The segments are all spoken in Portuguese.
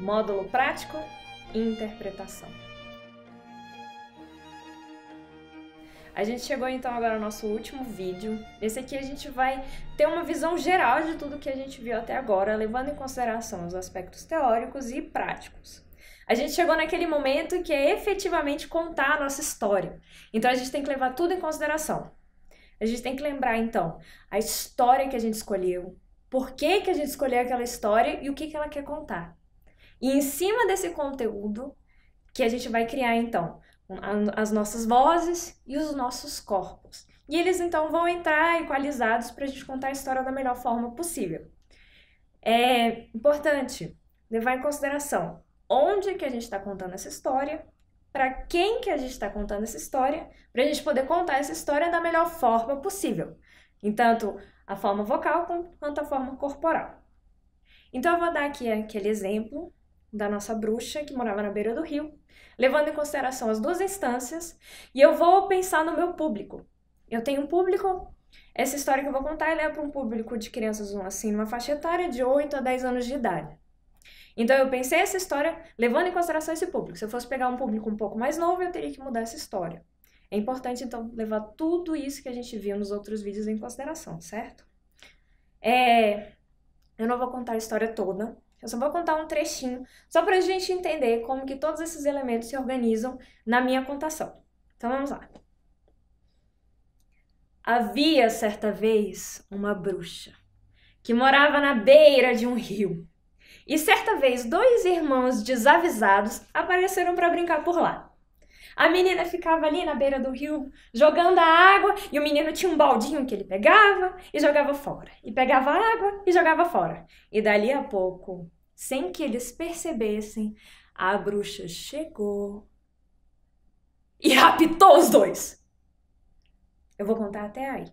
Módulo prático e interpretação. A gente chegou então agora ao nosso último vídeo. Nesse aqui a gente vai ter uma visão geral de tudo que a gente viu até agora, levando em consideração os aspectos teóricos e práticos. A gente chegou naquele momento que é efetivamente contar a nossa história. Então a gente tem que levar tudo em consideração. A gente tem que lembrar então a história que a gente escolheu, por que que a gente escolheu aquela história e o que que ela quer contar. E em cima desse conteúdo que a gente vai criar então as nossas vozes e os nossos corpos. E eles então vão entrar equalizados para a gente contar a história da melhor forma possível. É importante levar em consideração onde que a gente está contando essa história, para quem que a gente está contando essa história, para a gente poder contar essa história da melhor forma possível. Em tanto a forma vocal quanto a forma corporal. Então eu vou dar aqui aquele exemplo da nossa bruxa que morava na beira do rio, levando em consideração as duas instâncias, e eu vou pensar no meu público. Eu tenho um público, essa história que eu vou contar é para um público de crianças assim, numa faixa etária de 8 a 10 anos de idade. Então eu pensei essa história levando em consideração esse público. Se eu fosse pegar um público um pouco mais novo, eu teria que mudar essa história. É importante então levar tudo isso que a gente viu nos outros vídeos em consideração, certo? Eu não vou contar a história toda. Eu só vou contar um trechinho, só para a gente entender como que todos esses elementos se organizam na minha contação. Então vamos lá. Havia certa vez uma bruxa que morava na beira de um rio. E certa vez 2 irmãos desavisados apareceram para brincar por lá. A menina ficava ali na beira do rio jogando a água e o menino tinha um baldinho que ele pegava e jogava fora. E pegava água e jogava fora. E dali a pouco, sem que eles percebessem, a bruxa chegou e raptou os 2. Eu vou contar até aí.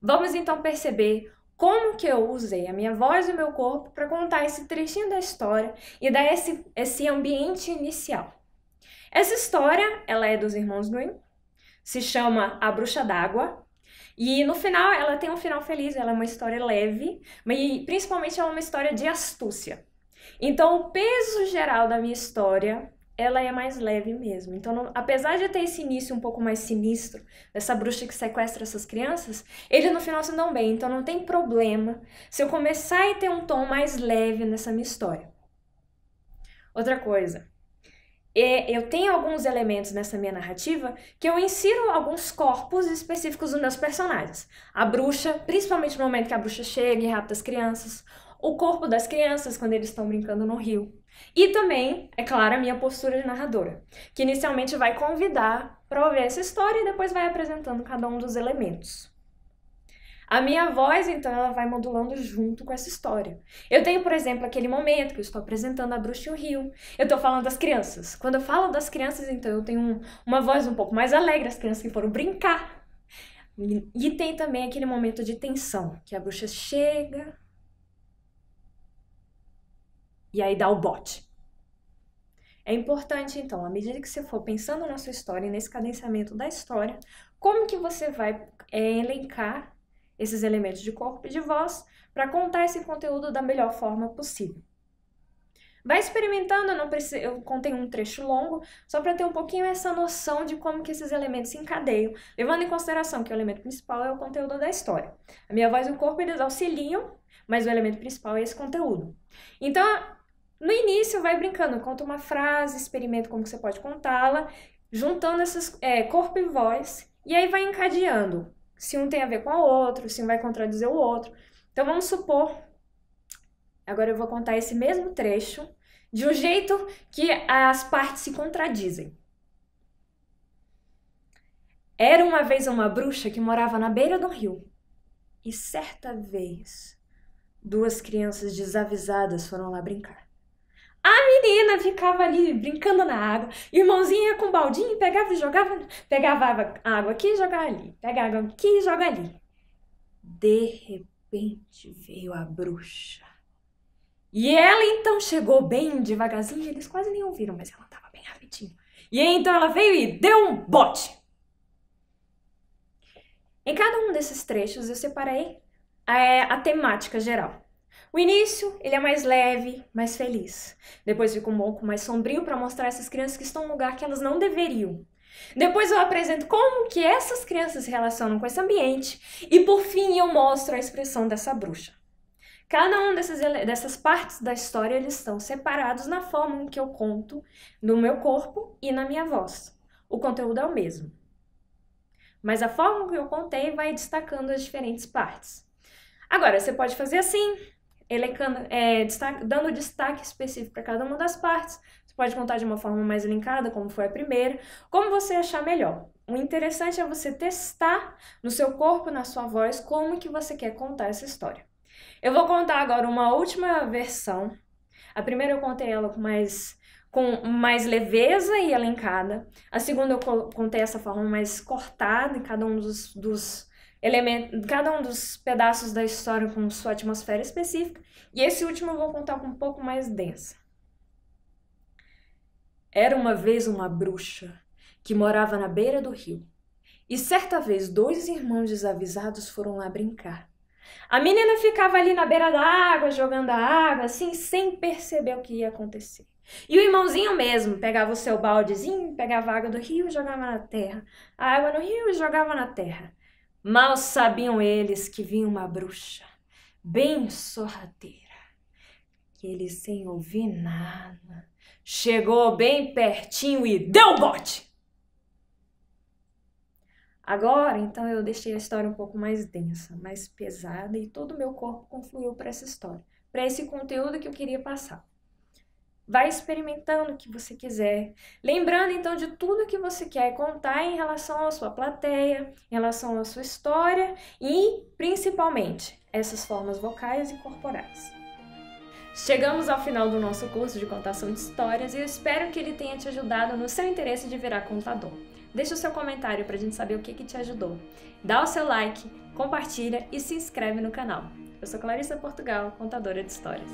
Vamos então perceber como que eu usei a minha voz e o meu corpo para contar esse trechinho da história e dar esse ambiente inicial. Essa história, ela é dos irmãos Grimm, se chama A Bruxa d'Água, e no final ela tem um final feliz, ela é uma história leve, mas principalmente ela é uma história de astúcia. Então o peso geral da minha história, ela é mais leve mesmo. Então apesar de ter esse início um pouco mais sinistro, dessa bruxa que sequestra essas crianças, eles no final se dão bem, então não tem problema se eu começar a ter um tom mais leve nessa minha história. Outra coisa, eu tenho alguns elementos nessa minha narrativa que eu insiro alguns corpos específicos dos meus personagens. A bruxa, principalmente no momento que a bruxa chega e rapta as crianças, o corpo das crianças quando eles estão brincando no rio. E também, é claro, a minha postura de narradora, que inicialmente vai convidar para ouvir essa história e depois vai apresentando cada um dos elementos. A minha voz, então, ela vai modulando junto com essa história. Eu tenho, por exemplo, aquele momento que eu estou apresentando a bruxa e o rio. Eu estou falando das crianças. Quando eu falo das crianças, então, eu tenho uma voz um pouco mais alegre, as crianças que foram brincar. E tem também aquele momento de tensão, que a bruxa chega e aí dá o bote. É importante, então, à medida que você for pensando na sua história e nesse cadenciamento da história, como que você vai elencar esses elementos de corpo e de voz para contar esse conteúdo da melhor forma possível. Vai experimentando, eu contei um trecho longo, só para ter um pouquinho essa noção de como que esses elementos se encadeiam, levando em consideração que o elemento principal é o conteúdo da história. A minha voz e o corpo, eles auxiliam, mas o elemento principal é esse conteúdo. Então, no início, vai brincando, conta uma frase, experimenta como que você pode contá-la, juntando esses corpo e voz, e aí vai encadeando. Se um tem a ver com o outro, se um vai contradizer o outro. Então vamos supor, agora eu vou contar esse mesmo trecho de um jeito que as partes se contradizem. Era uma vez uma bruxa que morava na beira do rio. E certa vez, 2 crianças desavisadas foram lá brincar. A menina ficava ali brincando na água, o irmãozinho ia com o baldinho e pegava e jogava, pegava água aqui e jogava ali, pegava água aqui e joga ali. De repente veio a bruxa. E ela então chegou bem devagarzinho, eles quase nem ouviram, mas ela estava bem rapidinho. E aí então ela veio e deu um bote. Em cada um desses trechos eu separei a temática geral. O início, ele é mais leve, mais feliz. Depois fica um pouco mais sombrio para mostrar essas crianças que estão num lugar que elas não deveriam. Depois eu apresento como que essas crianças se relacionam com esse ambiente e por fim eu mostro a expressão dessa bruxa. Cada uma dessas partes da história eles estão separados na forma em que eu conto no meu corpo e na minha voz. O conteúdo é o mesmo, mas a forma que eu contei vai destacando as diferentes partes. Agora, você pode fazer assim, elencando, dando destaque específico para cada uma das partes. Você pode contar de uma forma mais linkada, como foi a primeira, como você achar melhor. O interessante é você testar no seu corpo, na sua voz, como que você quer contar essa história. Eu vou contar agora uma última versão. A primeira eu contei ela com mais leveza e elencada. A segunda eu contei essa forma mais cortada, em cada um dos elementos, cada um dos pedaços da história com sua atmosfera específica. E esse último eu vou contar com um pouco mais densa. Era uma vez uma bruxa que morava na beira do rio. E certa vez 2 irmãos desavisados foram lá brincar. A menina ficava ali na beira da água, jogando a água, assim, sem perceber o que ia acontecer. E o irmãozinho mesmo pegava o seu baldezinho, pegava a água do rio e jogava na terra. A água no rio e jogava na terra. Mal sabiam eles que vinha uma bruxa, bem sorrateira, que ele, sem ouvir nada, chegou bem pertinho e deu o bote! Agora, então, eu deixei a história um pouco mais densa, mais pesada, e todo o meu corpo confluiu para essa história, para esse conteúdo que eu queria passar. Vai experimentando o que você quiser, lembrando então de tudo que você quer contar em relação à sua plateia, em relação à sua história e, principalmente, essas formas vocais e corporais. Chegamos ao final do nosso curso de contação de histórias e eu espero que ele tenha te ajudado no seu interesse de virar contador. Deixa o seu comentário para a gente saber o que te ajudou. Dá o seu like, compartilha e se inscreve no canal. Eu sou Clarissa Portugal, contadora de histórias.